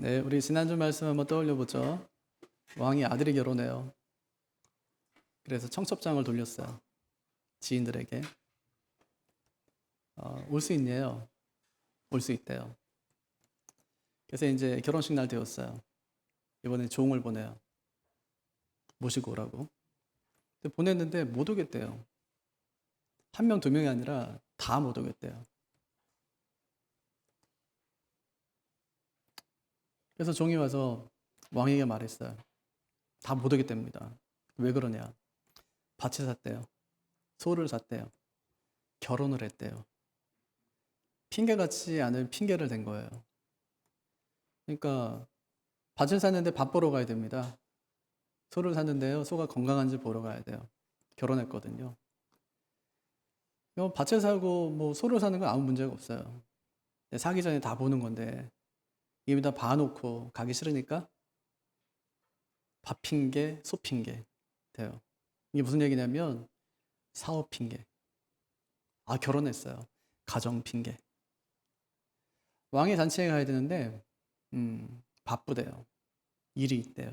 네, 우리 지난주 말씀 한번 떠올려 보죠. 왕이 아들이 결혼해요. 그래서 청첩장을 돌렸어요. 지인들에게. 올 수 있냐요? 올 수 있대요. 그래서 이제 결혼식 날 되었어요. 이번에 종을 보내요. 모시고 오라고. 근데 보냈는데 못 오겠대요. 한 명, 두 명이 아니라 다 못 오겠대요. 그래서 종이 와서 왕에게 말했어요. 다 못 오겠답니다. 왜 그러냐? 밭을 샀대요. 소를 샀대요. 결혼을 했대요. 핑계 같지 않은 핑계를 댄 거예요. 그러니까 밭을 샀는데 밥 보러 가야 됩니다. 소를 샀는데요. 소가 건강한지 보러 가야 돼요. 결혼했거든요. 밭을 사고 뭐 소를 사는 건 아무 문제가 없어요. 사기 전에 다 보는 건데 이미 다 봐놓고 가기 싫으니까 밥 핑계, 소 핑계 돼요. 이게 무슨 얘기냐면 사업 핑계. 결혼했어요. 가정 핑계. 왕의 잔치에 가야 되는데 바쁘대요. 일이 있대요.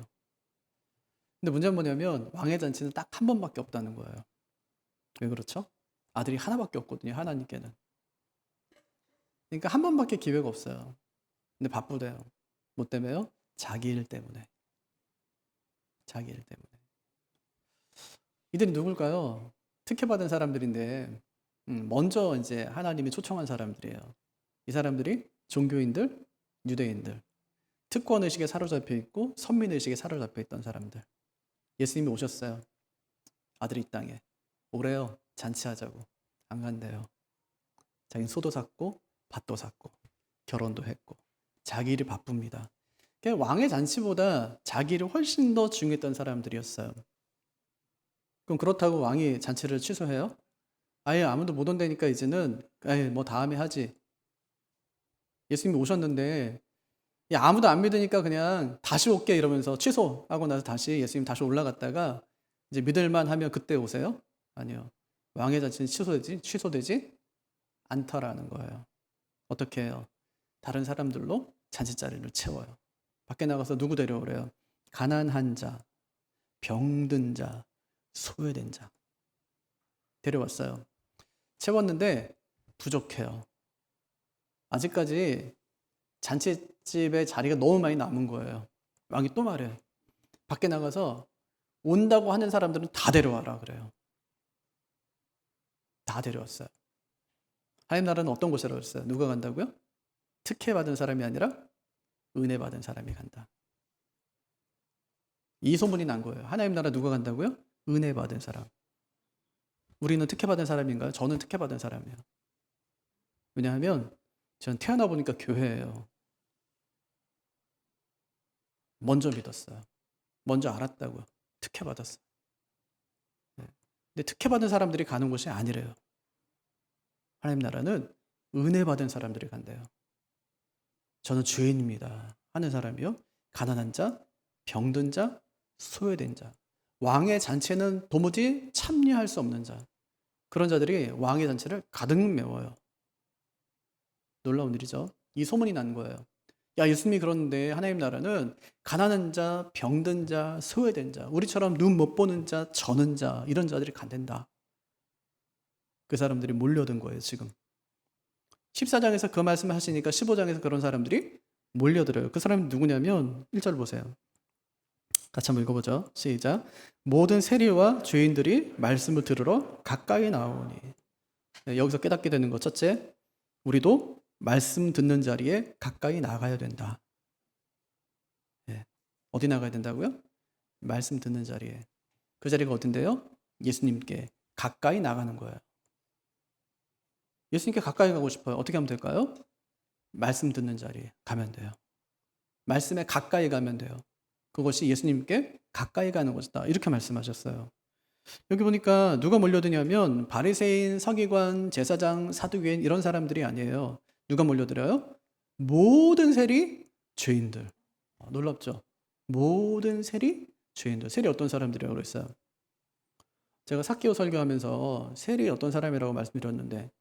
근데 문제는 뭐냐면 왕의 잔치는 딱 한 번밖에 없다는 거예요. 왜 그렇죠? 아들이 하나밖에 없거든요. 하나님께는. 그러니까 한 번밖에 기회가 없어요. 근데 바쁘대요. 뭐 때문에요? 자기 일 때문에. 자기 일 때문에. 이들이 누굴까요? 특혜받은 사람들인데 먼저 이제 하나님이 초청한 사람들이에요. 이 사람들이 종교인들, 유대인들, 특권의식에 사로잡혀 있고 선민의식에 사로잡혀 있던 사람들. 예수님이 오셨어요. 아들이 이 땅에. 오래요. 잔치하자고. 안 간대요. 자기는 소도 샀고 밭도 샀고 결혼도 했고 자기 일이 바쁩니다. 왕의 잔치보다 자기 일이 훨씬 더 중요했던 사람들이었어요. 그럼 그렇다고 왕이 잔치를 취소해요? 아예 아무도 못 온다니까 이제는 뭐 다음에 하지. 예수님이 오셨는데 아무도 안 믿으니까 그냥 다시 올게 이러면서 취소하고 나서 다시 예수님 다시 올라갔다가 이제 믿을만 하면 그때 오세요? 아니요. 왕의 잔치는 취소되지 않더라는 거예요. 어떻게 해요? 다른 사람들로 잔치자리를 채워요. 밖에 나가서 누구 데려오래요? 가난한 자, 병든 자, 소외된 자 데려왔어요. 채웠는데 부족해요. 아직까지 잔치집에 자리가 너무 많이 남은 거예요. 왕이 또 말해요. 밖에 나가서 온다고 하는 사람들은 다 데려와라 그래요. 다 데려왔어요. 하나님 나라는 어떤 곳이라고 했어요? 누가 간다고요? 특혜 받은 사람이 아니라 은혜 받은 사람이 간다. 이 소문이 난 거예요. 하나님 나라 누가 간다고요? 은혜 받은 사람. 우리는 특혜 받은 사람인가요? 저는 특혜 받은 사람이에요. 왜냐하면 저는 태어나 보니까 교회예요. 먼저 믿었어요. 먼저 알았다고요. 특혜 받았어요. 근데 특혜 받은 사람들이 가는 곳이 아니래요. 하나님 나라는 은혜 받은 사람들이 간대요. 저는 죄인입니다 하는 사람이요. 가난한 자, 병든 자, 소외된 자. 왕의 잔치에는 도무지 참여할 수 없는 자. 그런 자들이 왕의 잔치를 가득 메워요. 놀라운 일이죠. 이 소문이 난 거예요. 예수님이 그러는데 하나님 나라는 가난한 자, 병든 자, 소외된 자, 우리처럼 눈 못 보는 자, 저는 자, 이런 자들이 간댄다. 그 사람들이 몰려든 거예요, 지금. 14장에서 그 말씀을 하시니까 15장에서 그런 사람들이 몰려들어요. 그 사람이 누구냐면 1절 보세요. 같이 한번 읽어보죠. 시작. 모든 세리와 죄인들이 말씀을 들으러 가까이 나오니. 여기서 깨닫게 되는 것 첫째, 우리도 말씀 듣는 자리에 가까이 나가야 된다. 어디 나가야 된다고요? 말씀 듣는 자리에. 그 자리가 어딘데요? 예수님께 가까이 나가는 거예요. 예수님께 가까이 가고 싶어요. 어떻게 하면 될까요? 말씀 듣는 자리에 가면 돼요. 말씀에 가까이 가면 돼요. 그것이 예수님께 가까이 가는 것이다. 이렇게 말씀하셨어요. 여기 보니까 누가 몰려드냐면 바리새인, 서기관, 제사장, 사두개인 이런 사람들이 아니에요. 누가 몰려들어요? 모든 세리 죄인들. 놀랍죠? 모든 세리 죄인들. 세리 어떤 사람들이라고 그랬어요? 제가 삭개오 설교하면서 세리 어떤 사람이라고 말씀드렸는데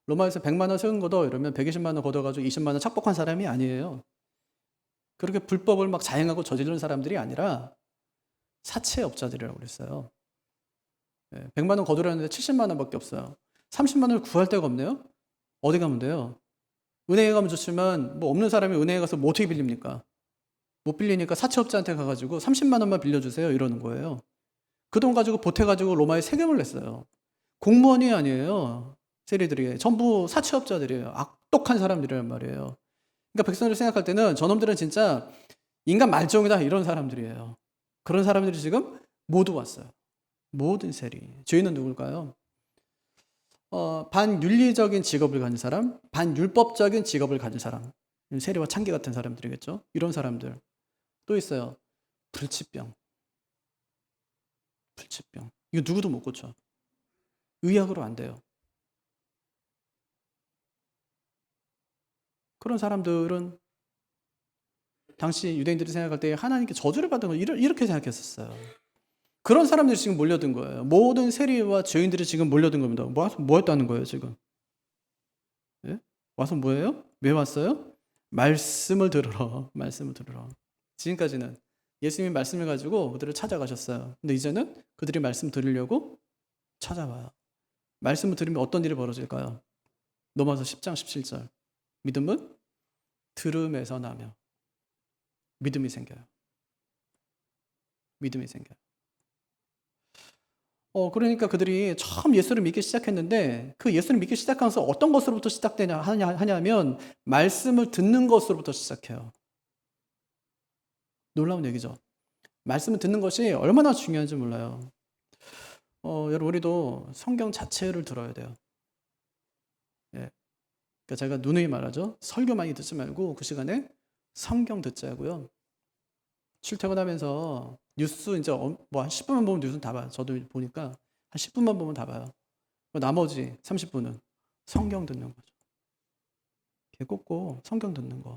로마에서 100만 원 세운 거도 이러면 120만 원 걷어가지고 20만 원 착복한 사람이 아니에요. 그렇게 불법을 막 자행하고 저지르는 사람들이 아니라 사채업자들이라고 그랬어요. 100만 원 거두려는데 70만 원밖에 없어요. 30만 원을 구할 데가 없네요. 어디 가면 돼요? 은행에 가면 좋지만 뭐 없는 사람이 은행에 가서 뭐 어떻게 빌립니까? 못 빌리니까 사채업자한테 가가지고 30만 원만 빌려주세요 이러는 거예요. 그 돈 가지고 보태가지고 로마에 세금을 냈어요. 공무원이 아니에요. 세리들이 전부 사채업자들이에요. 악독한 사람들이란 말이에을 그러니까 백성들이 생각할 때는 저놈들은 진짜 인간 말종이다 이런 사람들이에요. 그런 사람들이 지금 모두 왔어요. 모든 세리. 죄인은 누굴까요? 반윤리적인 직업을 가진 사람, 반율법적인 직업을 가진 사람. 세리와 창기 같은 사람들이겠죠. 이런 사람들. 또 있어요. 불치병. 불치병. 이거 누구도 못 고쳐. 의학으로 안 돼요. 그런 사람들은 당시 유대인들이 생각할 때 하나님께 저주를 받은 거 이렇게 생각했었어요. 그런 사람들이 지금 몰려든 거예요. 모든 세리와 죄인들이 지금 몰려든 겁니다. 뭐 했다는 거예요, 지금? 예? 와서 뭐예요? 왜 왔어요? 말씀을 들으러. 말씀을 들으러. 지금까지는 예수님이 말씀을 가지고 그들을 찾아가셨어요. 근데 이제는 그들이 말씀 들으려고 찾아와요. 말씀을 들으면 어떤 일이 벌어질까요? 로마서 10장 17절. 믿음은 들음에서 나며. 믿음이 생겨요. 믿음이 생겨요. 그러니까 그들이 처음 예수를 믿기 시작했는데 그 예수를 믿기 시작하면서 어떤 것으로부터 하냐면 말씀을 듣는 것으로부터 시작해요. 놀라운 얘기죠. 말씀을 듣는 것이 얼마나 중요한지 몰라요. 여러분 우리도 성경 자체를 들어야 돼요. 예. 그러니까 제가 누누이 말하죠. 설교 많이 듣지 말고 그 시간에 성경 듣자고요. 출퇴근하면서 뉴스 이제 뭐 한 10분만 보면 뉴스는 다 봐요. 저도 보니까 한 10분만 보면 다 봐요. 나머지 30분은 성경 듣는 거죠. 귀 꽂고 성경 듣는 거.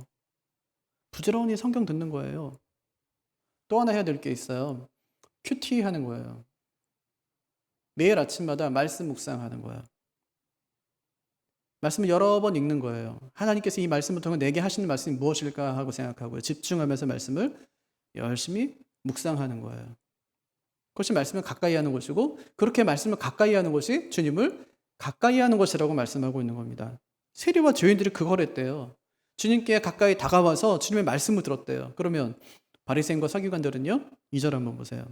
부지런히 성경 듣는 거예요. 또 하나 해야 될 게 있어요. 큐티 하는 거예요. 매일 아침마다 말씀 묵상하는 거예요. 말씀을 여러 번 읽는 거예요. 하나님께서 이 말씀을 통해 내게 하시는 말씀이 무엇일까 하고 생각하고요. 집중하면서 말씀을 열심히 묵상하는 거예요. 그것이 말씀을 가까이 하는 것이고 그렇게 말씀을 가까이 하는 것이 주님을 가까이 하는 것이라고 말씀하고 있는 겁니다. 세리와 죄인들이 그걸 했대요. 주님께 가까이 다가와서 주님의 말씀을 들었대요. 그러면 바리새인과 서기관들은요. 2절 한번 보세요.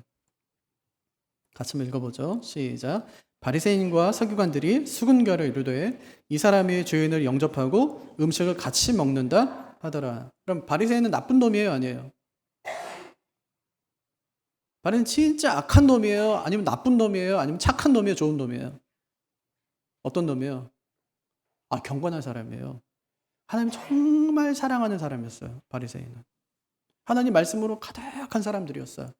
같이 한번 읽어보죠. 시작. 바리새인과 서기관들이 수군결을 이루되 이 사람이 죄인을 영접하고 음식을 같이 먹는다 하더라. 그럼 바리새인은 나쁜 놈이에요, 아니에요? 바리새인은 진짜 악한 놈이에요? 아니면 나쁜 놈이에요? 아니면 착한 놈이에요? 좋은 놈이에요? 어떤 놈이에요? 경건한 사람이에요. 하나님 정말 사랑하는 사람이었어요. 바리새인은. 하나님 말씀으로 가득한 사람들이었어요.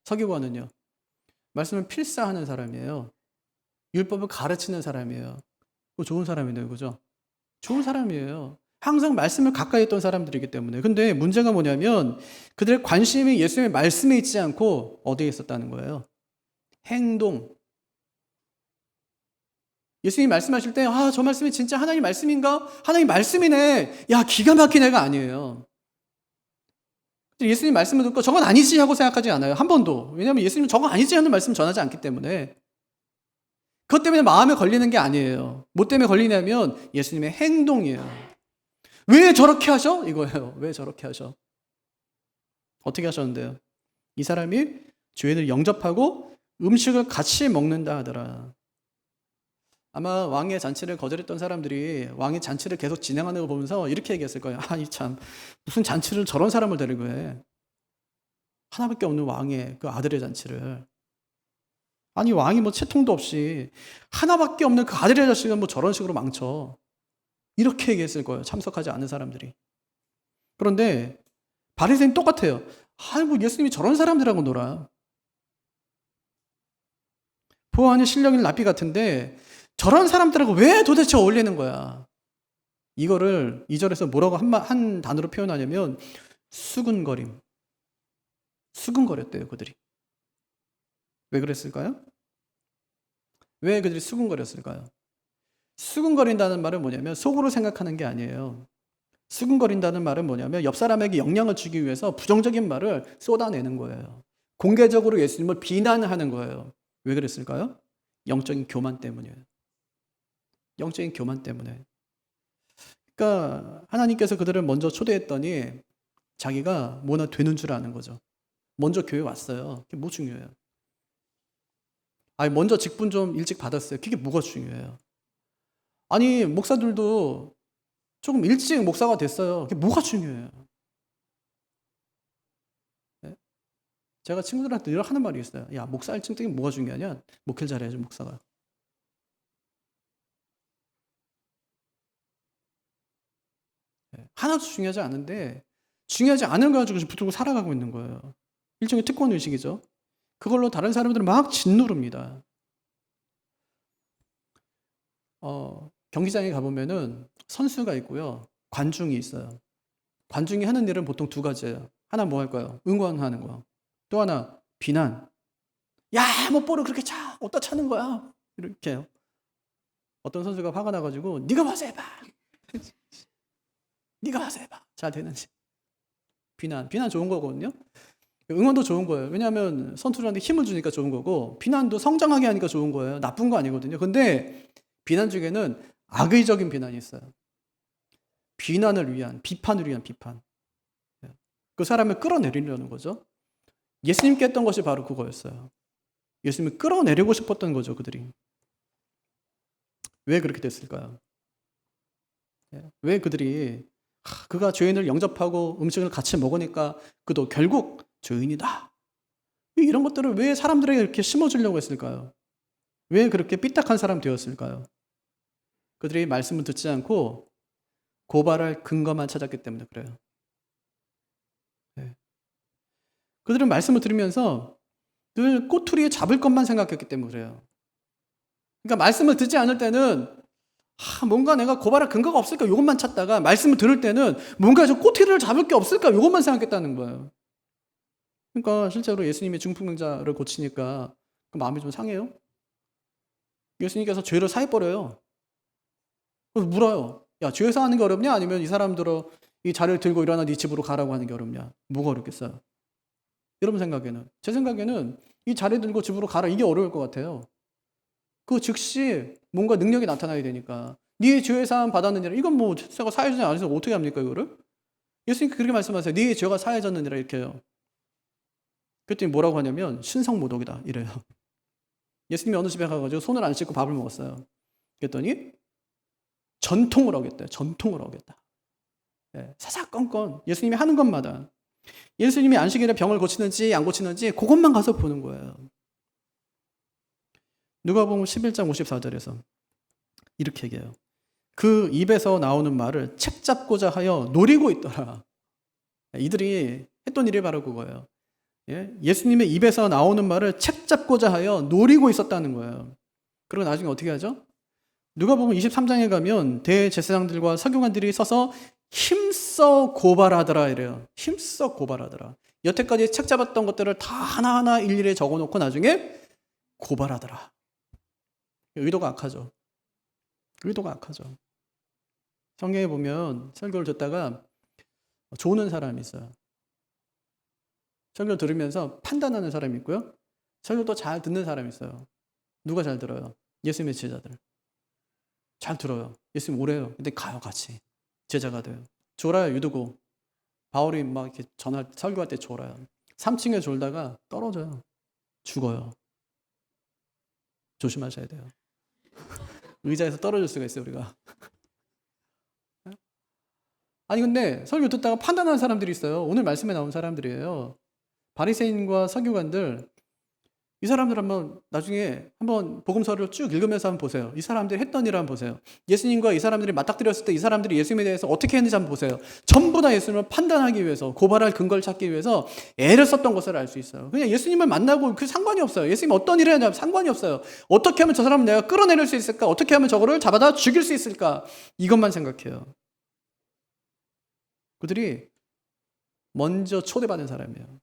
서기관은요. 말씀을 필사하는 사람이에요. 율법을 가르치는 사람이에요. 좋은 사람이네요. 그죠? 좋은 사람이에요. 항상 말씀을 가까이 했던 사람들이기 때문에. 근데 문제가 뭐냐면 그들의 관심이 예수님의 말씀에 있지 않고 어디에 있었다는 거예요? 행동. 예수님이 말씀하실 때 저 말씀이 진짜 하나님 말씀인가? 하나님 말씀이네. 야, 기가 막힌 애가 아니에요. 예수님 말씀을 듣고 저건 아니지 하고 생각하지 않아요. 한 번도. 왜냐하면 예수님은 저건 아니지 하는 말씀을 전하지 않기 때문에. 그것 때문에 마음에 걸리는 게 아니에요. 뭐 때문에 걸리냐면 예수님의 행동이에요. 왜 저렇게 하셔? 이거예요. 왜 저렇게 하셔? 어떻게 하셨는데요? 이 사람이 죄인을 영접하고 음식을 같이 먹는다 하더라. 아마 왕의 잔치를 거절했던 사람들이 왕의 잔치를 계속 진행하는 걸 보면서 이렇게 얘기했을 거예요. 참 무슨 잔치를 저런 사람을 데리고 해. 하나밖에 없는 왕의 그 아들의 잔치를. 아니 왕이 뭐 채통도 없이 하나밖에 없는 그 아들의 자식은 뭐 저런 식으로 망쳐. 이렇게 얘기했을 거예요. 참석하지 않은 사람들이. 그런데 바리새인 똑같아요. 뭐 예수님이 저런 사람들하고 놀아. 보아하니 실력이 납비 같은데 저런 사람들하고 왜 도대체 어울리는 거야? 이거를 2절에서 뭐라고 한 단어로 표현하냐면 수근거림. 수근거렸대요, 그들이. 왜 그랬을까요? 왜 그들이 수근거렸을까요? 수근거린다는 말은 뭐냐면 속으로 생각하는 게 아니에요. 수근거린다는 말은 뭐냐면 옆 사람에게 영향을 주기 위해서 부정적인 말을 쏟아내는 거예요. 공개적으로 예수님을 비난하는 거예요. 왜 그랬을까요? 영적인 교만 때문이에요. 영적인 교만 때문에. 그러니까 하나님께서 그들을 먼저 초대했더니 자기가 뭐나 되는 줄 아는 거죠. 먼저 교회 왔어요. 그게 뭐 중요해요? 아니 먼저 직분 좀 일찍 받았어요. 그게 뭐가 중요해요? 아니 목사들도 조금 일찍 목사가 됐어요. 그게 뭐가 중요해요? 네? 제가 친구들한테 늘 하는 말이 있어요. 야 목사 일찍 되기 뭐가 중요하냐? 목회를 잘해야지 목사가. 네. 하나도 중요하지 않은데 중요하지 않은 거 가지고 붙들고 살아가고 있는 거예요. 일종의 특권 의식이죠. 그걸로 다른 사람들을 막 짓누릅니다. 경기장에 가보면은 선수가 있고요. 관중이 있어요. 관중이 하는 일은 보통 두 가지예요. 하나 뭐 할까요? 응원하는 거. 또 하나 비난. 야, 뭐 볼을 그렇게 차. 어디다 차는 거야? 이렇게요. 어떤 선수가 화가 나가지고 네가 와서 해봐. 네가 와서 해봐. 잘 되는지. 비난 좋은 거거든요. 응원도 좋은 거예요. 왜냐하면 선수들한테 힘을 주니까 좋은 거고 비난도 성장하게 하니까 좋은 거예요. 나쁜 거 아니거든요. 근데 비난 중에는 악의적인 비난이 있어요. 비난을 위한, 비판을 위한 비판. 그 사람을 끌어내리려는 거죠. 예수님께 했던 것이 바로 그거였어요. 예수님을 끌어내리고 싶었던 거죠, 그들이. 왜 그렇게 됐을까요? 왜 그들이 그가 죄인을 영접하고 음식을 같이 먹으니까 그도 결국 죄인이다. 이런 것들을 왜 사람들에게 이렇게 심어주려고 했을까요? 왜 그렇게 삐딱한 사람 되었을까요? 그들이 말씀을 듣지 않고 고발할 근거만 찾았기 때문에 그래요. 그들은 말씀을 들으면서 늘 꼬투리에 잡을 것만 생각했기 때문에 그래요. 그러니까 말씀을 듣지 않을 때는 뭔가 내가 고발할 근거가 없을까 이것만 찾다가 말씀을 들을 때는 뭔가 저 꼬투리를 잡을 게 없을까 이것만 생각했다는 거예요. 그러니까 실제로 예수님이 중풍병자를 고치니까 그 마음이 좀 상해요. 예수님께서 죄를 사해버려요. 그래서 물어요. 야, 죄 사하는 게 어렵냐? 아니면 이 사람들어 이 자리를 들고 일어나 네 집으로 가라고 하는 게 어렵냐? 뭐가 어렵겠어요? 여러분 생각에는, 제 생각에는 이 자리 들고 집으로 가라 이게 어려울 것 같아요. 그 즉시 뭔가 능력이 나타나야 되니까. 네 죄 사함 받았느니라. 이건 뭐 제가 사해주지 않아서 어떻게 합니까 이거를? 예수님 그렇게 말씀하세요. 네 죄가 사해졌느니라 이렇게 해요. 그랬더니 뭐라고 하냐면 신성모독이다 이래요. 예수님이 어느 집에 가가지고 손을 안 씻고 밥을 먹었어요. 그랬더니 전통을 하겠대요. 전통을 하겠다. 사사건건 예수님이 하는 것마다 예수님이 안식일에 병을 고치는지 안 고치는지 그것만 가서 보는 거예요. 누가복음 11장 54절에서 이렇게 얘기해요. 그 입에서 나오는 말을 책잡고자 하여 노리고 있더라. 이들이 했던 일이 바로 그거예요. 예수님의 입에서 나오는 말을 책잡고자 하여 노리고 있었다는 거예요. 그리고 나중에 어떻게 하죠? 누가복음 23장에 가면 대제사장들과 서기관들이 서서 힘써 고발하더라 이래요. 힘써 고발하더라. 여태까지 책 잡았던 것들을 다 하나하나 일일이 적어놓고 나중에 고발하더라. 의도가 악하죠. 의도가 악하죠. 성경에 보면 설교를 듣다가 조는 사람이 있어요. 설교를 들으면서 판단하는 사람이 있고요. 설교도 잘 듣는 사람이 있어요. 누가 잘 들어요? 예수님의 제자들. 잘 들어요. 예수님 오래요. 근데 가요 같이. 제자가 돼요. 졸아요 유두고. 바울이 막 이렇게 설교할 때 졸아요. 3층에 졸다가 떨어져요. 죽어요. 조심하셔야 돼요. 의자에서 떨어질 수가 있어요 우리가. 아니 근데 설교 듣다가 판단하는 사람들이 있어요. 오늘 말씀에 나온 사람들이에요. 바리새인과 서기관들. 이 사람들 한번 나중에 한번 복음서를 쭉 읽으면서 한번 보세요. 이 사람들이 했던 일을 한번 보세요. 예수님과 이 사람들이 맞닥뜨렸을 때 이 사람들이 예수님에 대해서 어떻게 했는지 한번 보세요. 전부 다 예수님을 판단하기 위해서, 고발할 근거를 찾기 위해서 애를 썼던 것을 알 수 있어요. 그냥 예수님을 만나고 그 상관이 없어요. 예수님 어떤 일을 했냐 상관이 없어요. 어떻게 하면 저 사람을 내가 끌어내릴 수 있을까? 어떻게 하면 저거를 잡아다 죽일 수 있을까? 이것만 생각해요. 그들이 먼저 초대받은 사람이에요.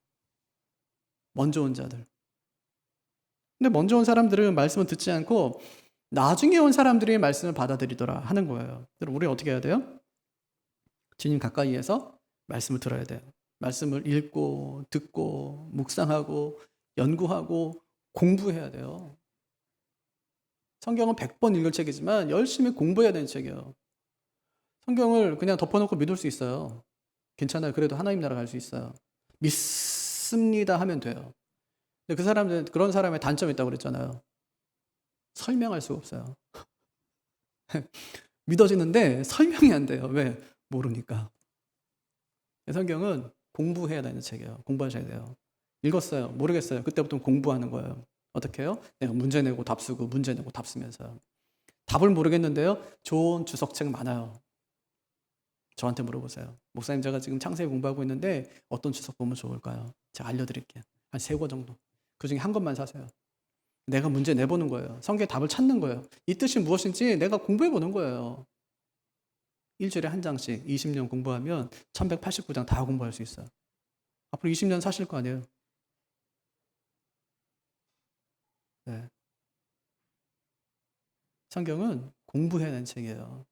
먼저 온 자들. 근데 먼저 온 사람들은 말씀을 듣지 않고 나중에 온 사람들이 말씀을 받아들이더라 하는 거예요. 우리 어떻게 해야 돼요? 주님 가까이에서 말씀을 들어야 돼요. 말씀을 읽고 듣고 묵상하고 연구하고 공부해야 돼요. 성경은 100번 읽을 책이지만 열심히 공부해야 되는 책이에요. 성경을 그냥 덮어놓고 믿을 수 있어요. 괜찮아요. 그래도 하나님 나라 갈 수 있어요. 믿습니다 하면 돼요. 근데 그런 사람의 단점이 있다고 그랬잖아요. 설명할 수가 없어요. 믿어지는데 설명이 안 돼요. 왜? 모르니까. 성경은 공부해야 되는 책이에요. 공부하셔야 돼요. 읽었어요. 모르겠어요. 그때부터 공부하는 거예요. 어떻게 해요? 내가 문제 내고 답 쓰고 문제 내고 답 쓰면서요. 답을 모르겠는데요. 좋은 주석책 많아요. 저한테 물어보세요. 목사님, 제가 지금 창세기 공부하고 있는데 어떤 주석 보면 좋을까요? 제가 알려드릴게요. 한 3권 정도. 그중에 한 권만 사세요. 내가 문제 내보는 거예요. 성경의 답을 찾는 거예요. 이 뜻이 무엇인지 내가 공부해보는 거예요. 일주일에 한 장씩 20년 공부하면 1189장 다 공부할 수 있어요. 앞으로 20년 사실 거 아니에요. 네. 성경은 공부해야 하는 책이에요.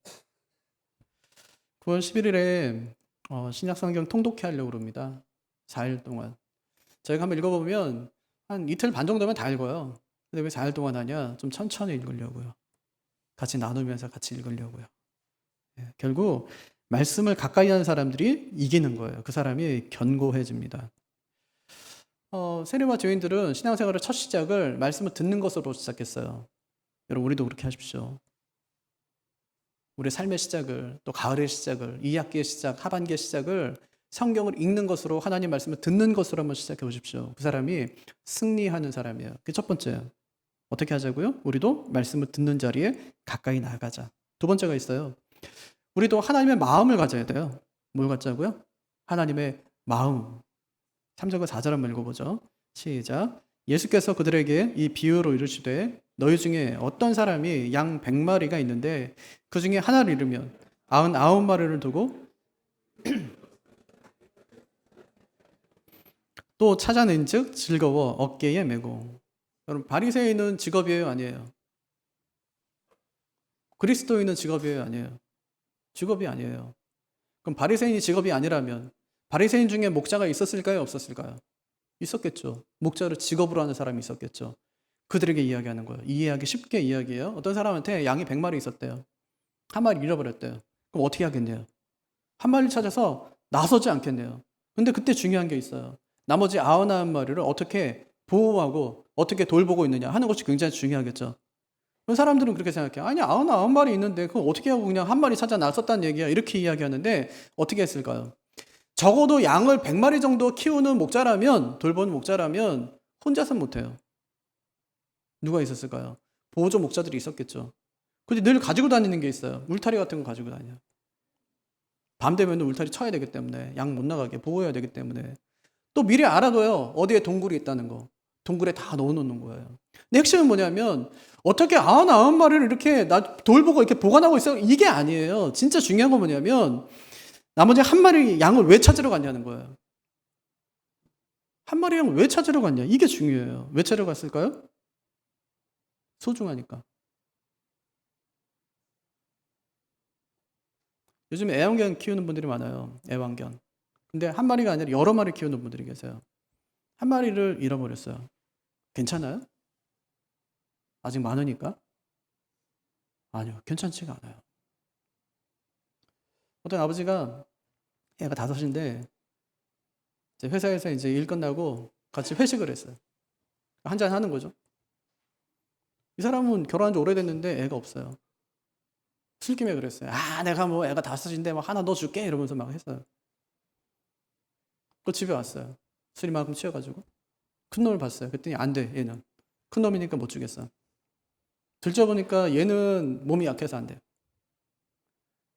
9월 11일에 신약 성경 통독회 하려고 그럽니다. 4일 동안. 저희가 한번 읽어보면 한 이틀 반 정도면 다 읽어요. 근데 왜 4일 동안 하냐? 좀 천천히 읽으려고요. 같이 나누면서 같이 읽으려고요. 결국 말씀을 가까이 하는 사람들이 이기는 거예요. 그 사람이 견고해집니다. 세례와 교인들은 신앙생활의 첫 시작을 말씀을 듣는 것으로 시작했어요. 여러분, 우리도 그렇게 하십시오. 우리의 삶의 시작을, 또 가을의 시작을, 2학기의 시작, 하반기의 시작을 성경을 읽는 것으로, 하나님 말씀을 듣는 것으로 한번 시작해 보십시오. 그 사람이 승리하는 사람이에요. 그게 첫 번째예요. 어떻게 하자고요? 우리도 말씀을 듣는 자리에 가까이 나가자. 두 번째가 있어요. 우리도 하나님의 마음을 가져야 돼요. 뭘 갖자고요? 하나님의 마음. 3절과 4절 한번 읽어보죠. 시작. 예수께서 그들에게 이 비유로 이르시되 너희 중에 어떤 사람이 양 100마리가 있는데 그 중에 하나를 잃으면 99마리를 두고 또 찾아낸즉 즐거워 어깨에 메고. 여러분, 바리새인은 직업이에요, 아니에요? 그리스도인은 직업이에요, 아니에요? 직업이 아니에요. 그럼 바리새인이 직업이 아니라면 바리새인 중에 목자가 있었을까요, 없었을까요? 있었겠죠. 목자를 직업으로 하는 사람이 있었겠죠. 그들에게 이야기하는 거예요. 이해하기 쉽게 이야기해요. 어떤 사람한테 양이 100마리 있었대요. 한 마리 잃어버렸대요. 그럼 어떻게 하겠네요? 한 마리 찾아서 나서지 않겠네요. 근데 그때 중요한 게 있어요. 나머지 99마리를 어떻게 보호하고 어떻게 돌보고 있느냐 하는 것이 굉장히 중요하겠죠. 사람들은 그렇게 생각해요. 아니, 99마리 있는데 그걸 어떻게 하고 그냥 한 마리 찾아 나섰다는 얘기야. 이렇게 이야기하는데 어떻게 했을까요? 적어도 양을 100마리 정도 키우는 목자라면, 돌보는 목자라면 혼자서는 못해요. 누가 있었을까요? 보조 목자들이 있었겠죠. 근데 늘 가지고 다니는 게 있어요. 울타리 같은 거 가지고 다녀요. 밤 되면 울타리 쳐야 되기 때문에, 양 못 나가게 보호해야 되기 때문에. 또 미리 알아둬요. 어디에 동굴이 있다는 거. 동굴에 다 넣어놓는 거예요. 근데 핵심은 뭐냐면 어떻게 99마리를 이렇게 돌보고 이렇게 보관하고 있어? 이게 아니에요. 진짜 중요한 건 뭐냐면 나머지 한 마리 양을 왜 찾으러 갔냐는 거예요. 한 마리 양을 왜 찾으러 갔냐? 이게 중요해요. 왜 찾으러 갔을까요? 소중하니까. 요즘 애완견 키우는 분들이 많아요. 애완견. 근데 한 마리가 아니라 여러 마리 키우는 분들이 계세요. 한 마리를 잃어버렸어요. 괜찮아요? 아직 많으니까? 아니요. 괜찮지가 않아요. 어떤 아버지가 애가 5인데 회사에서 이제 일 끝나고 같이 회식을 했어요. 한잔 하는 거죠. 이 사람은 결혼한 지 오래됐는데 애가 없어요. 술김에 그랬어요. 내가 뭐 애가 5인데 막 하나 넣어줄게 이러면서 막 했어요. 그 집에 왔어요. 술이 만큼 취해가지고 큰 놈을 봤어요. 그랬더니 안 돼, 얘는. 큰 놈이니까 못 주겠어. 둘째 보니까 얘는 몸이 약해서 안 돼요.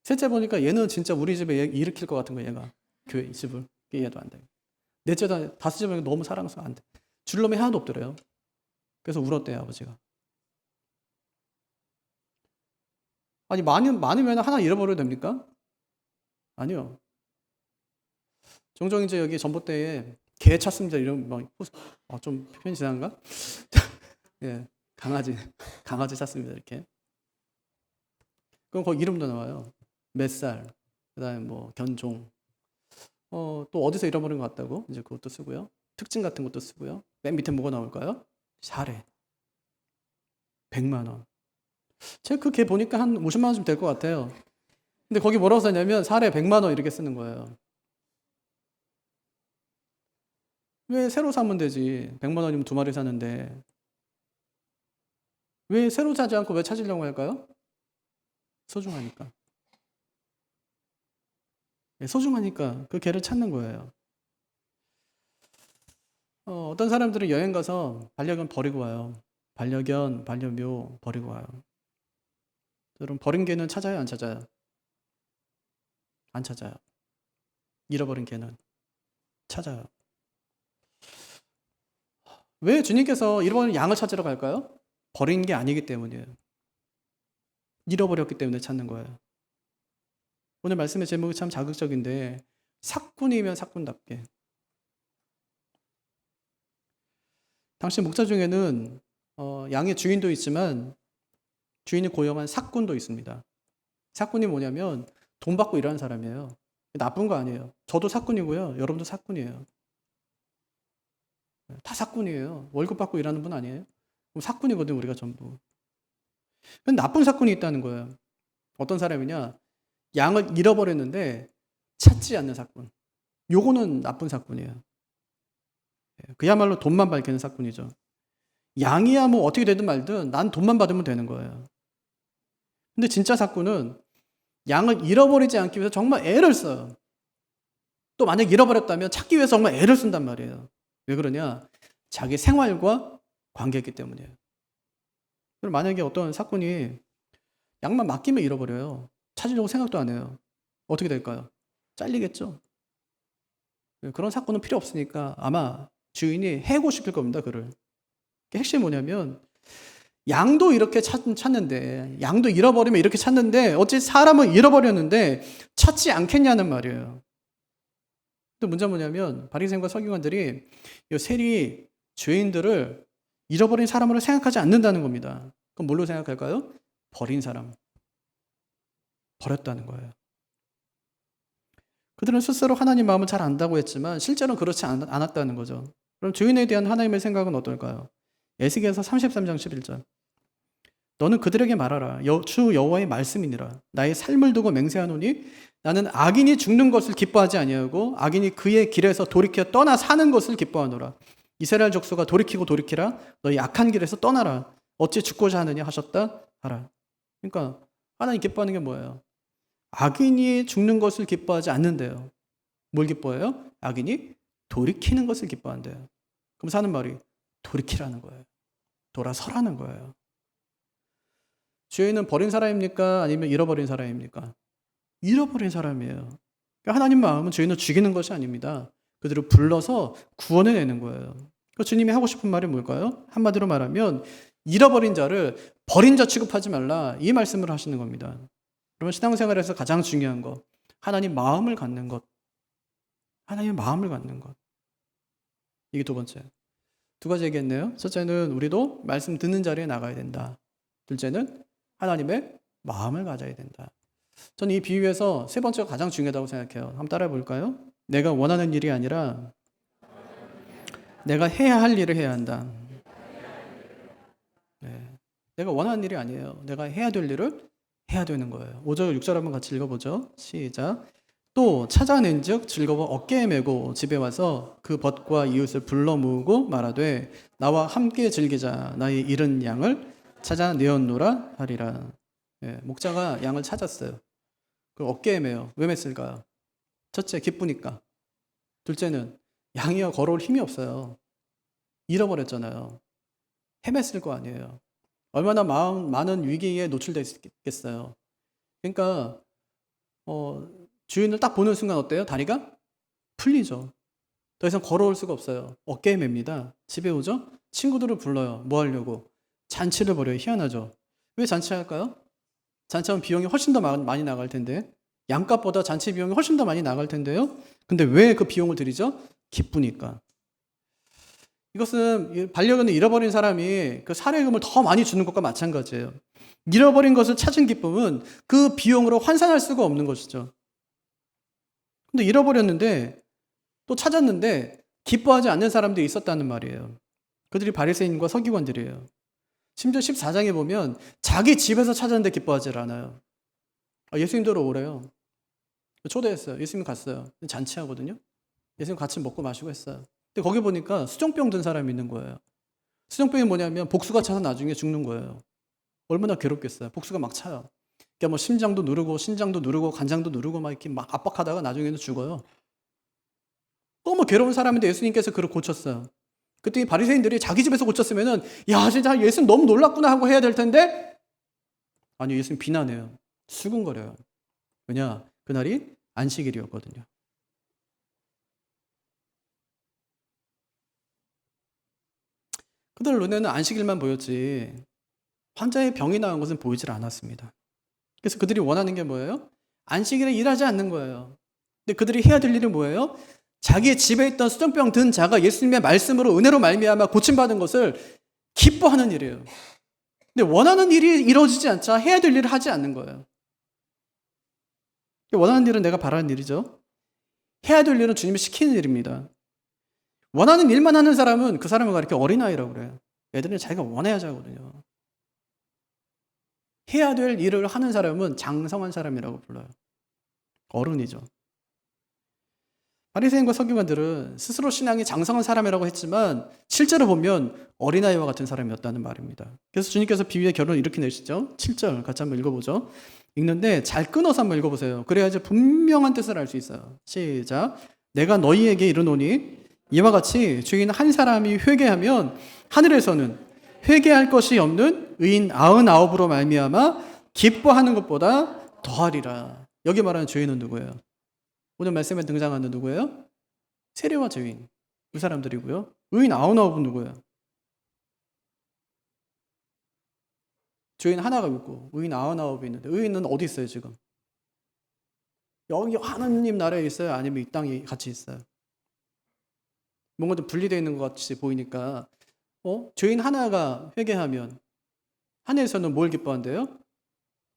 셋째 보니까 얘는 진짜 우리 집에 일으킬 것 같은 거예요, 얘가. 교회 집을. 얘도 안 돼요. 넷째, 다섯째 보니까 너무 사랑스러워 안 돼. 줄 놈이 하나도 없더래요. 그래서 울었대요, 아버지가. 아니, 많으면 하나 잃어버려도 됩니까? 아니요. 종종 이제 여기 전봇대에 개 찾습니다. 이런, 좀 표현이 이상한가? 예, 강아지 찾습니다. 이렇게. 그럼 거기 이름도 나와요. 몇 살, 그다음에 뭐 견종, 또 어디서 잃어버린 것 같다고 이제 그것도 쓰고요. 특징 같은 것도 쓰고요. 맨 밑에 뭐가 나올까요? 사례 100만 원. 제가 그 개 보니까 한 50만 원쯤 될 것 같아요. 근데 거기 뭐라고 써냐면 사례 100만 원 이렇게 쓰는 거예요. 왜 새로 사면 되지? 100만 원이면 2마리 사는데 왜 새로 사지 않고 왜 찾으려고 할까요? 소중하니까. 소중하니까 그 개를 찾는 거예요. 어떤 사람들은 여행 가서 반려견 버리고 와요. 반려견, 반려묘 버리고 와요. 여러분 버린 개는 찾아요, 안 찾아요? 안 찾아요. 잃어버린 개는 찾아요. 왜 주님께서 잃어버린 양을 찾으러 갈까요? 버린 게 아니기 때문이에요. 잃어버렸기 때문에 찾는 거예요. 오늘 말씀의 제목이 참 자극적인데 사꾼이면 사꾼답게. 당시 목자 중에는 양의 주인도 있지만 주인이 고용한 사꾼도 있습니다. 사꾼이 뭐냐면 돈 받고 일하는 사람이에요. 나쁜 거 아니에요. 저도 사꾼이고요. 여러분도 사꾼이에요. 다 사꾼이에요. 월급 받고 일하는 분 아니에요? 그럼 사꾼이거든요, 우리가 전부. 근데 나쁜 사꾼이 있다는 거예요. 어떤 사람이냐? 양을 잃어버렸는데 찾지 않는 사꾼. 요거는 나쁜 사꾼이에요. 그야말로 돈만 밝히는 사꾼이죠. 양이야 뭐 어떻게 되든 말든 난 돈만 받으면 되는 거예요. 근데 진짜 사꾼은 양을 잃어버리지 않기 위해서 정말 애를 써요. 또 만약 잃어버렸다면 찾기 위해서 정말 애를 쓴단 말이에요. 왜 그러냐? 자기 생활과 관계했기 때문이에요. 그럼 만약에 어떤 사꾼이 양만 맡기면 잃어버려요. 찾으려고 생각도 안 해요. 어떻게 될까요? 잘리겠죠. 그런 사건은 필요 없으니까 아마 주인이 해고시킬 겁니다. 그를. 핵심이 뭐냐면 양도 이렇게 찾는데 양도 잃어버리면 이렇게 찾는데 어찌 사람은 잃어버렸는데 찾지 않겠냐는 말이에요. 또 문제는 뭐냐면 바리새인과 서기관들이 이 세리 죄인들을 잃어버린 사람으로 생각하지 않는다는 겁니다. 그럼 뭘로 생각할까요? 버린 사람. 버렸다는 거예요. 그들은 스스로 하나님 마음을 잘 안다고 했지만 실제로는 그렇지 않았다는 거죠. 그럼 주인에 대한 하나님의 생각은 어떨까요? 에스겔서 33장 11절. 너는 그들에게 말하라. 주 여호와의 말씀이니라. 나의 삶을 두고 맹세하노니 나는 악인이 죽는 것을 기뻐하지 아니하고 악인이 그의 길에서 돌이켜 떠나 사는 것을 기뻐하노라. 이스라엘 족속아 돌이키고 돌이키라. 너희 악한 길에서 떠나라. 어찌 죽고자 하느냐 하셨다 하라. 그러니까 하나님 기뻐하는 게 뭐예요? 악인이 죽는 것을 기뻐하지 않는데요. 뭘 기뻐해요? 악인이 돌이키는 것을 기뻐한대요. 그럼 사는 말이 돌이키라는 거예요. 돌아서라는 거예요. 죄인은 버린 사람입니까? 아니면 잃어버린 사람입니까? 잃어버린 사람이에요. 그러니까 하나님 마음은 죄인을 죽이는 것이 아닙니다. 그들을 불러서 구원해내는 거예요. 그러니까 주님이 하고 싶은 말이 뭘까요? 한마디로 말하면 잃어버린 자를 버린 자 취급하지 말라, 이 말씀을 하시는 겁니다. 그러면 신앙생활에서 가장 중요한 것, 하나님 마음을 갖는 것. 하나님의 마음을 갖는 것. 이게 두 번째. 두 가지 얘기했네요. 첫째는 우리도 말씀 듣는 자리에 나가야 된다. 둘째는 하나님의 마음을 가져야 된다. 저는 이 비유에서 세 번째가 가장 중요하다고 생각해요. 한번 따라해 볼까요? 내가 원하는 일이 아니라 내가 해야 할 일을 해야 한다. 네. 내가 원하는 일이 아니에요. 내가 해야 될 일을 해야 되는 거예요. 5절, 6절 한번 같이 읽어보죠. 시작. 또 찾아낸 즉 즐거워 어깨에 메고 집에 와서 그 벗과 이웃을 불러 모으고 말하되 나와 함께 즐기자. 나의 잃은 양을 찾아내었노라 하리라. 예, 목자가 양을 찾았어요. 그 어깨에 메요. 왜 맸을까요? 첫째, 기쁘니까. 둘째는 양이여 걸어올 힘이 없어요. 잃어버렸잖아요. 헤맸을 거 아니에요. 얼마나 많은 위기에 노출됐겠어요. 그러니까 주인을 딱 보는 순간 어때요? 다리가 풀리죠. 더 이상 걸어올 수가 없어요. 어깨에 맵니다. 집에 오죠? 친구들을 불러요. 뭐 하려고? 잔치를 벌여요. 희한하죠. 왜 잔치할까요? 잔치하면 비용이 훨씬 더 많이 나갈 텐데, 양값보다 잔치 비용이 훨씬 더 많이 나갈 텐데요. 근데 왜 그 비용을 들이죠? 기쁘니까. 이것은 반려견을 잃어버린 사람이 그 살해금을 더 많이 주는 것과 마찬가지예요. 잃어버린 것을 찾은 기쁨은 그 비용으로 환산할 수가 없는 것이죠. 근데 잃어버렸는데 또 찾았는데 기뻐하지 않는 사람들이 있었다는 말이에요. 그들이 바리새인과 서기관들이에요. 심지어 14장에 보면 자기 집에서 찾았는데 기뻐하지 않아요. 예수님대로 오래요. 초대했어요. 예수님 갔어요. 잔치하거든요. 예수님 같이 먹고 마시고 했어요. 근데 거기 보니까 수정병 든 사람이 있는 거예요. 수정병이 뭐냐면 복수가 차서 나중에 죽는 거예요. 얼마나 괴롭겠어요. 복수가 막 차요. 그러니까 뭐 심장도 누르고 신장도 누르고 간장도 누르고 막 이렇게 막 압박하다가 나중에는 죽어요. 너무 괴로운 사람인데 예수님께서 그를 고쳤어요. 그때 이 바리새인들이 자기 집에서 고쳤으면은 야 진짜 예수님 너무 놀랐구나 하고 해야 될 텐데 아니 예수님 비난해요. 수군거려요. 왜냐? 그날이 안식일이었거든요. 그들 눈에는 안식일만 보였지 환자의 병이 나은 것은 보이질 않았습니다. 그래서 그들이 원하는 게 뭐예요? 안식일에 일하지 않는 거예요. 근데 그들이 해야 될 일은 뭐예요? 자기의 집에 있던 수정병 든 자가 예수님의 말씀으로 은혜로 말미암아 고침받은 것을 기뻐하는 일이에요. 근데 원하는 일이 이루어지지 않자 해야 될 일을 하지 않는 거예요. 원하는 일은 내가 바라는 일이죠. 해야 될 일은 주님이 시키는 일입니다. 원하는 일만 하는 사람은 그 사람을 가리켜 어린아이라고 그래요. 애들은 자기가 원해야지 하거든요. 해야 될 일을 하는 사람은 장성한 사람이라고 불러요. 어른이죠. 바리새인과 서기관들은 스스로 신앙이 장성한 사람이라고 했지만 실제로 보면 어린아이와 같은 사람이었다는 말입니다. 그래서 주님께서 비유의 결론을 이렇게 내시죠. 7절 같이 한번 읽어보죠. 읽는데 잘 끊어서 한번 읽어보세요. 그래야지 분명한 뜻을 알 수 있어요. 시작. 내가 너희에게 이르노니 이와 같이 주인 한 사람이 회개하면 하늘에서는 회개할 것이 없는 의인 99으로 말미암아 기뻐하는 것보다 더하리라. 여기 말하는 주인은 누구예요? 오늘 말씀에 등장하는 누구예요? 세리와 죄인 두 사람들이고요. 의인 99은 누구예요? 죄인 하나가 있고 의인 99이 있는데 의인은 어디 있어요 지금? 여기 하나님 나라에 있어요? 아니면 이 땅에 같이 있어요? 뭔가 좀 분리되어 있는 것 같이 보이니까 죄인 하나가 회개하면 하늘에서는 뭘 기뻐한대요?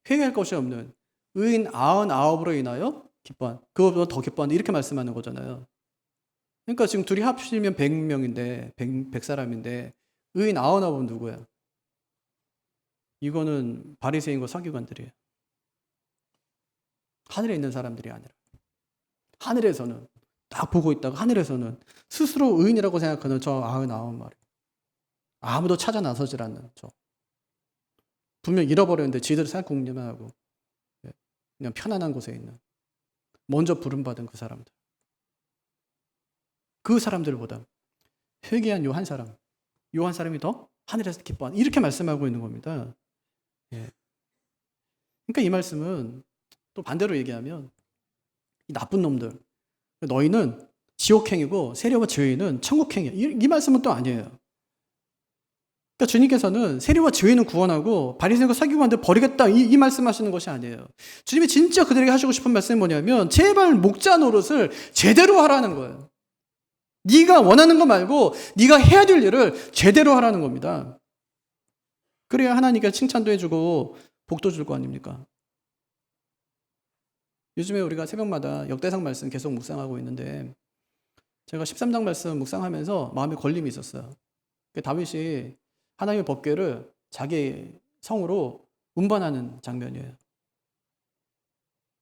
회개할 것이 없는 의인 99으로 인하여 기뻐한, 그것보다 더 기뻐한다 이렇게 말씀하는 거잖아요. 그러니까 지금 둘이 합치면 100명인데 100사람인데 의인 99은 누구야? 이거는 바리새인과 서기관들이에요. 하늘에 있는 사람들이 아니라 하늘에서는 딱 보고 있다가 하늘에서는 스스로 의인이라고 생각하는 저 99 말이에요. 아무도 찾아 나서질 않는 저. 분명 잃어버렸는데 지들 살궁리만 하고 그냥 편안한 곳에 있는 먼저 부름받은 그 사람들. 그 사람들보다 회개한 요 한 사람이 더 하늘에서 기뻐하는 이렇게 말씀하고 있는 겁니다. 그러니까 이 말씀은 또 반대로 얘기하면 이 나쁜 놈들 너희는 지옥행이고 세리와 죄인은 천국행이야. 이 말씀은 또 아니에요. 그러니까 주님께서는 세리와 죄인은 구원하고 바리새인과 서기관들 버리겠다 이 말씀하시는 것이 아니에요. 주님이 진짜 그들에게 하시고 싶은 말씀이 뭐냐면 제발 목자 노릇을 제대로 하라는 거예요. 네가 원하는 거 말고 네가 해야 될 일을 제대로 하라는 겁니다. 그래야 하나님께 칭찬도 해주고 복도 줄 거 아닙니까? 요즘에 우리가 새벽마다 역대상 말씀 계속 묵상하고 있는데 제가 13장 말씀 묵상하면서 마음에 걸림이 있었어요. 다윗이 하나님의 법궤를 자기 성으로 운반하는 장면이에요.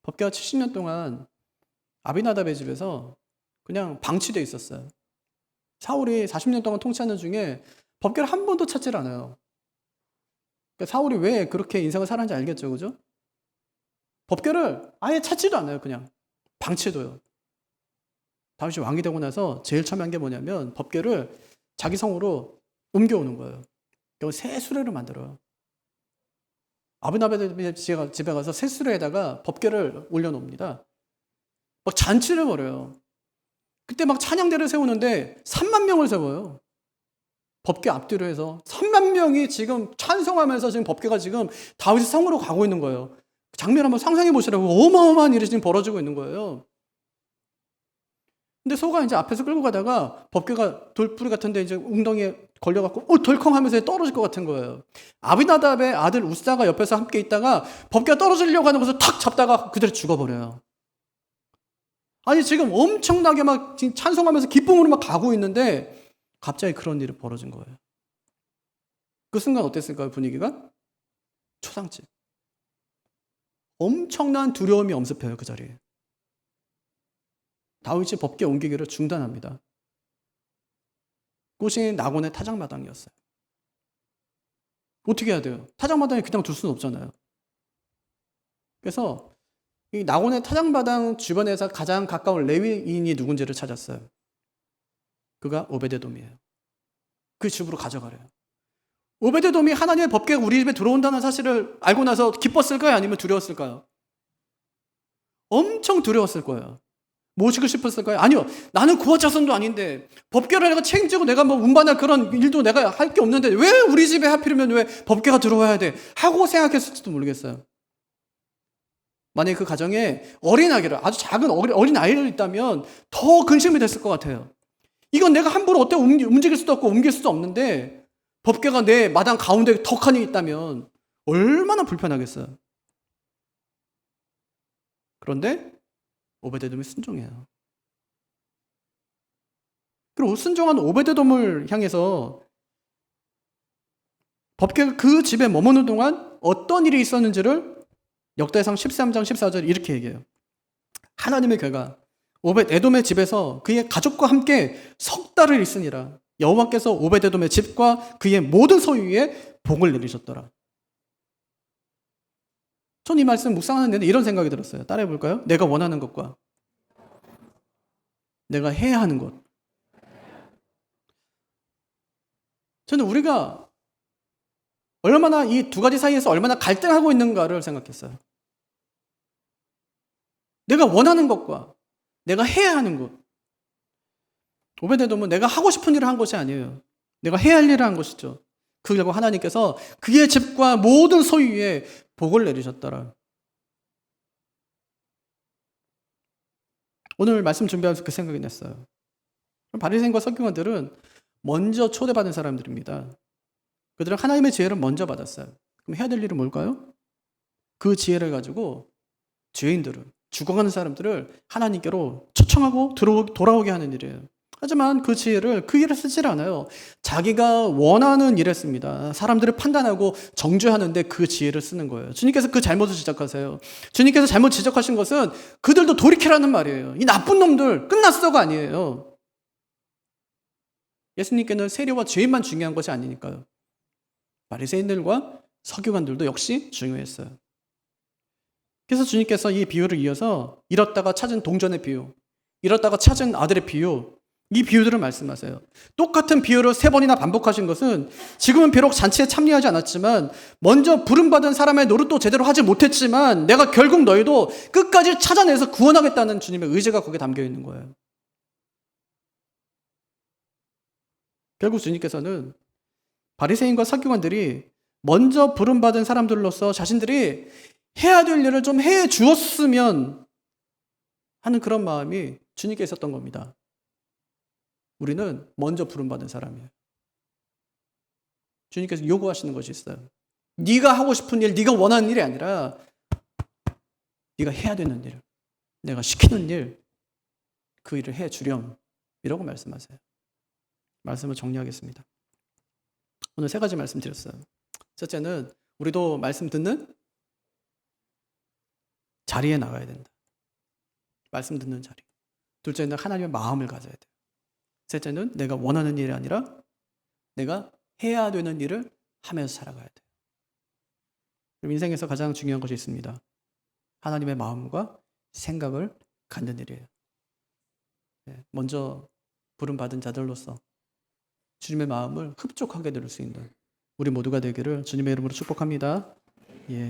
법궤가 70년 동안 아비나답의 집에서 그냥 방치되어 있었어요. 사울이 40년 동안 통치하는 중에 법궤를 한 번도 찾질 않아요. 그러니까 사울이 왜 그렇게 인생을 살았는지 알겠죠, 그죠? 법궤를 아예 찾지도 않아요, 그냥 방치해둬요. 다윗이 왕이 되고 나서 제일 처음 한 게 뭐냐면 법궤를 자기 성으로 옮겨오는 거예요. 새 수레로 만들어요. 아브나베 집에 가서 새 수레에다가 법궤를 올려놓습니다. 막 잔치를 벌여요. 그때 막 찬양대를 세우는데 3만 명을 세워요. 법궤 앞뒤로 해서 3만 명이 지금 찬송하면서 지금 법궤가 지금 다윗의 성으로 가고 있는 거예요. 장면 한번 상상해 보시라고 어마어마한 일이 지금 벌어지고 있는 거예요. 근데 소가 이제 앞에서 끌고 가다가 법궤가 돌뿌리 같은데 이제 웅덩이에 걸려갖고 덜컹 하면서 떨어질 것 같은 거예요. 아비나답의 아들 우사가 옆에서 함께 있다가 법궤가 떨어지려고 하는 것을 탁 잡다가 그대로 죽어버려요. 아니 지금 엄청나게 막 지금 찬송하면서 기쁨으로 막 가고 있는데 갑자기 그런 일이 벌어진 거예요. 그 순간 어땠을까요? 분위기가? 초상집. 엄청난 두려움이 엄습해요. 그 자리에. 다윗이 법궤 옮기기를 중단합니다. 그곳이 나곤의 타작마당이었어요. 어떻게 해야 돼요? 타작마당에 그냥 둘 수는 없잖아요. 그래서 이 나곤의 타작마당 주변에서 가장 가까운 레위인이 누군지를 찾았어요. 그가 오베데돔이에요. 그 집으로 가져가래요. 오베데돔이 하나님의 법궤가 우리 집에 들어온다는 사실을 알고 나서 기뻤을까요? 아니면 두려웠을까요? 엄청 두려웠을 거예요. 모시고 싶었을까요? 아니요. 나는 구하 자손도 아닌데 법궤를 내가 책임지고 내가 뭐 운반할 그런 일도 내가 할 게 없는데 왜 우리 집에 하필이면 왜 법궤가 들어와야 돼? 하고 생각했을지도 모르겠어요. 만약에 그 가정에 어린아기를, 아주 작은 어린아이를 있다면 더 근심이 됐을 것 같아요. 이건 내가 함부로 어때 움직일 수도 없고 옮길 수도 없는데 법궤가 내 마당 가운데 턱하니 있다면 얼마나 불편하겠어요. 그런데 오베데돔이 순종해요. 그리고 순종한 오베데돔을 향해서 법궤가 그 집에 머무는 동안 어떤 일이 있었는지를 역대상 13장 14절 이렇게 얘기해요. 하나님의 괴가 오벳에돔의 집에서 그의 가족과 함께 석 달을 있으니라. 여호와께서 오벳에돔의 집과 그의 모든 소유에 복을 내리셨더라. 전 이 말씀 묵상하는 데는 이런 생각이 들었어요. 따라해 볼까요? 내가 원하는 것과 내가 해야 하는 것. 저는 우리가 얼마나 이 두 가지 사이에서 얼마나 갈등하고 있는가를 생각했어요. 내가 원하는 것과 내가 해야 하는 것. 오베데돔은 내가 하고 싶은 일을 한 것이 아니에요. 내가 해야 할 일을 한 것이죠. 그 결과 하나님께서 그의 집과 모든 소유에 복을 내리셨더라. 오늘 말씀 준비하면서 그 생각이 났어요. 바리새인과 서기관들은 먼저 초대받은 사람들입니다. 그들은 하나님의 지혜를 먼저 받았어요. 그럼 해야 될 일은 뭘까요? 그 지혜를 가지고 죄인들을, 죽어가는 사람들을 하나님께로 초청하고 돌아오게 하는 일이에요. 하지만 그 지혜를 그 일에 쓰질 않아요. 자기가 원하는 일에 씁니다. 사람들을 판단하고 정죄하는데 그 지혜를 쓰는 거예요. 주님께서 그 잘못을 지적하세요. 주님께서 잘못 지적하신 것은 그들도 돌이키라는 말이에요. 이 나쁜 놈들 끝났어가 아니에요. 예수님께는 세리와 죄인만 중요한 것이 아니니까요. 바리새인들과 서기관들도 역시 중요했어요. 그래서 주님께서 이 비유를 이어서 잃었다가 찾은 동전의 비유, 잃었다가 찾은 아들의 비유, 이 비유들을 말씀하세요. 똑같은 비유를 3번이나 반복하신 것은 지금은 비록 잔치에 참여하지 않았지만 먼저 부름받은 사람의 노릇도 제대로 하지 못했지만 내가 결국 너희도 끝까지 찾아내서 구원하겠다는 주님의 의지가 거기에 담겨 있는 거예요. 결국 주님께서는 바리새인과 서기관들이 먼저 부름받은 사람들로서 자신들이 해야 될 일을 좀 해 주었으면 하는 그런 마음이 주님께 있었던 겁니다. 우리는 먼저 부름받은 사람이에요. 주님께서 요구하시는 것이 있어요. 네가 하고 싶은 일, 네가 원하는 일이 아니라 네가 해야 되는 일, 내가 시키는 일, 그 일을 해 주렴 이라고 말씀하세요. 말씀을 정리하겠습니다. 오늘 3가지 말씀 드렸어요. 첫째는 우리도 말씀 듣는 자리에 나가야 된다. 말씀 듣는 자리. 둘째는 하나님의 마음을 가져야 돼요. 셋째는 내가 원하는 일이 아니라 내가 해야 되는 일을 하면서 살아가야 돼요. 그럼 인생에서 가장 중요한 것이 있습니다. 하나님의 마음과 생각을 갖는 일이에요. 먼저 부름받은 자들로서 주님의 마음을 흡족하게 들을 수 있는 우리 모두가 되기를 주님의 이름으로 축복합니다.